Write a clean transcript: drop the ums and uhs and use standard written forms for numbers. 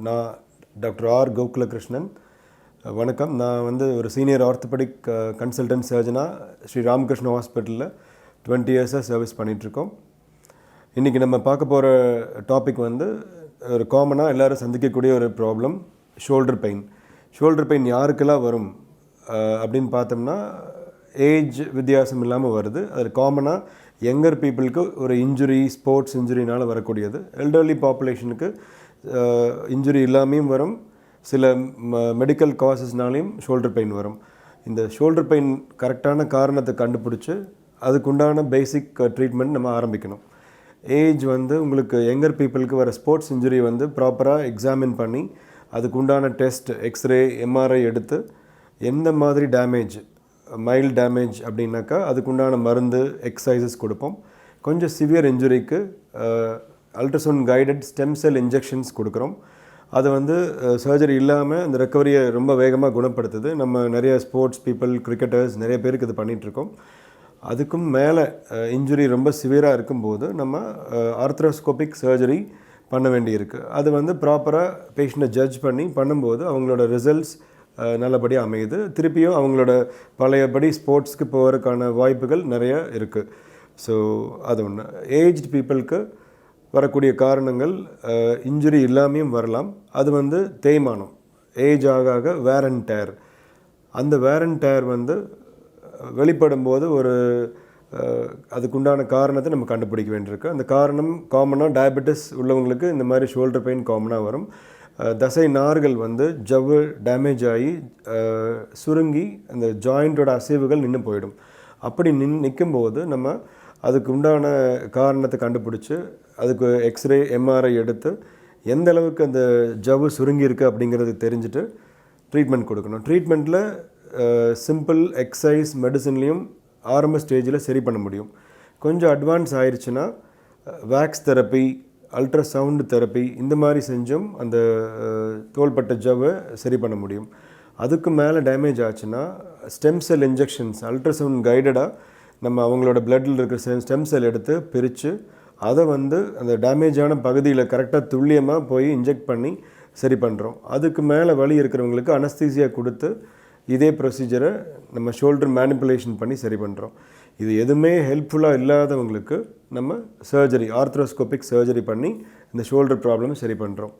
நான் doctor GOKULA KRISHNAN. வணக்கம். நான் வந்து ஒரு சீனியர் ஆர்த்தோபெடிக் கன்சல்டன்ட் சர்ஜனாக ஸ்ரீ ராமகிருஷ்ணா ஹாஸ்பிட்டலில் 20 இயர்ஸாக சர்வீஸ் பண்ணிகிட்ருக்கோம். இன்றைக்கி நம்ம பார்க்க போகிற டாபிக் வந்து ஒரு காமனாக எல்லோரும் சந்திக்கக்கூடிய ஒரு problem, shoulder pain. Shoulder pain யாருக்கெல்லாம் வரும் அப்படின்னு பார்த்தோம்னா, ஏஜ் வித்தியாசம் இல்லாமல் வருது. அதில் காமனாக யங்கர் பீப்புளுக்கு ஒரு இன்ஜுரி, ஸ்போர்ட்ஸ் இன்ஜுரினால் வரக்கூடியது. எல்டர்லி பாப்புலேஷனுக்கு இன்ஜுரி இல்லாமையும் வரும், சில மெடிக்கல் காசஸ்னாலையும் ஷோல்டர் பெயின் வரும். இந்த ஷோல்டர் பெயின் கரெக்டான காரணத்தை கண்டுபிடிச்சி அதுக்குண்டான பேசிக் ட்ரீட்மெண்ட் நம்ம ஆரம்பிக்கணும். ஏஜ் வந்து உங்களுக்கு யங்கர் பீப்புளுக்கு வர ஸ்போர்ட்ஸ் இன்ஜுரி வந்து ப்ராப்பராக எக்ஸாமின் பண்ணி அதுக்குண்டான டெஸ்ட், எக்ஸ்ரே, எம்ஆர்ஐ எடுத்து எந்த மாதிரி டேமேஜ், மைல்டு டேமேஜ் அப்படின்னாக்கா அதுக்குண்டான மருந்து, எக்ஸசைசஸ் கொடுப்போம். கொஞ்சம் சிவியர் இன்ஜுரிக்கு ultrasound guided stem cell injections கொடுக்குறோம். அது வந்து சர்ஜரி இல்லாமல் அந்த ரெக்கவரியை ரொம்ப வேகமாக குணப்படுத்துது. நம்ம நிறைய ஸ்போர்ட்ஸ் பீப்புள், கிரிக்கெட்டர்ஸ் நிறைய பேருக்கு இது பண்ணிகிட்ருக்கோம். அதுக்கும் மேலே இன்ஜுரி ரொம்ப சிவியராக இருக்கும்போது நம்ம ஆர்த்ரோஸ்கோபிக் சர்ஜரி பண்ண வேண்டியிருக்கு. அது வந்து ப்ராப்பராக பேஷண்ட்டை ஜட்ஜ் பண்ணி பண்ணும்போது அவங்களோட ரிசல்ட்ஸ் நல்லபடியாக அமையுது. திருப்பியும் அவங்களோட பழையபடி ஸ்போர்ட்ஸ்க்கு போகிறதுக்கான வாய்ப்புகள் நிறைய இருக்குது. ஸோ அது ஒன்று. ஏஜ்டு பீப்புளுக்கு வரக்கூடிய காரணங்கள் இன்ஜுரி இல்லாமையும் வரலாம். அது வந்து தேய்மானம், ஏஜ் ஆக ஆக வேர் அண்ட் டேர். அந்த வேர் அண்ட் டேர் வந்து வெளிப்படும் போது ஒரு அதுக்குண்டான காரணத்தை நம்ம கண்டுபிடிக்க வேண்டியிருக்கு. அந்த காரணம் காமனாக டயபெட்டிஸ் உள்ளவங்களுக்கு இந்த மாதிரி ஷோல்டர் பெயின் காமனாக வரும். தசை நார்கள் வந்து ஜவ்வு டேமேஜ் ஆகி சுருங்கி அந்த ஜாயிண்ட்டோட அசைவுகள் நின்று போயிடும். அப்படி நிற்கும்போது நம்ம அதுக்கு உண்டான காரணத்தை கண்டுபிடிச்சி அதுக்கு எக்ஸ்ரே, எம்ஆர்ஐ எடுத்து எந்த அளவுக்கு அந்த ஜவ்வு சுருங்கி இருக்குது அப்படிங்கிறது தெரிஞ்சுட்டு ட்ரீட்மெண்ட் கொடுக்கணும். ட்ரீட்மெண்ட்டில் சிம்பிள் எக்ஸசைஸ், மெடிசன்லேயும் ஆரம்ப ஸ்டேஜில் சரி பண்ண முடியும். கொஞ்சம் அட்வான்ஸ் ஆயிடுச்சுன்னா வேக்ஸ் தெரப்பி, அல்ட்ராசவுண்டு தெரப்பி இந்த மாதிரி செஞ்சும் அந்த தோள்பட்ட ஜவ்வை சரி பண்ண முடியும். அதுக்கு மேலே டேமேஜ் ஆச்சுன்னா ஸ்டெம் செல் இன்ஜெக்ஷன்ஸ், அல்ட்ராசவுண்ட் கைடடாக நம்ம அவங்களோட பிளட்டில் இருக்கிற ஸ்டெம் செல் எடுத்து பிரித்து அதை வந்து அந்த டேமேஜான பகுதியில் கரெக்டாக துல்லியமாக போய் இன்ஜெக்ட் பண்ணி சரி பண்ணுறோம். அதுக்கு மேலே வலி இருக்கிறவங்களுக்கு அனஸ்தீசியா கொடுத்து இதே ப்ரொசீஜரை நம்ம ஷோல்டர் மேனிப்புலேஷன் பண்ணி சரி பண்ணுறோம். இது எதுவுமே ஹெல்ப்ஃபுல்லாக இல்லாதவங்களுக்கு நம்ம சர்ஜரி, ஆர்த்ரோஸ்கோபிக் சர்ஜரி பண்ணி இந்த ஷோல்டர் ப்ராப்ளம் சரி பண்ணுறோம்.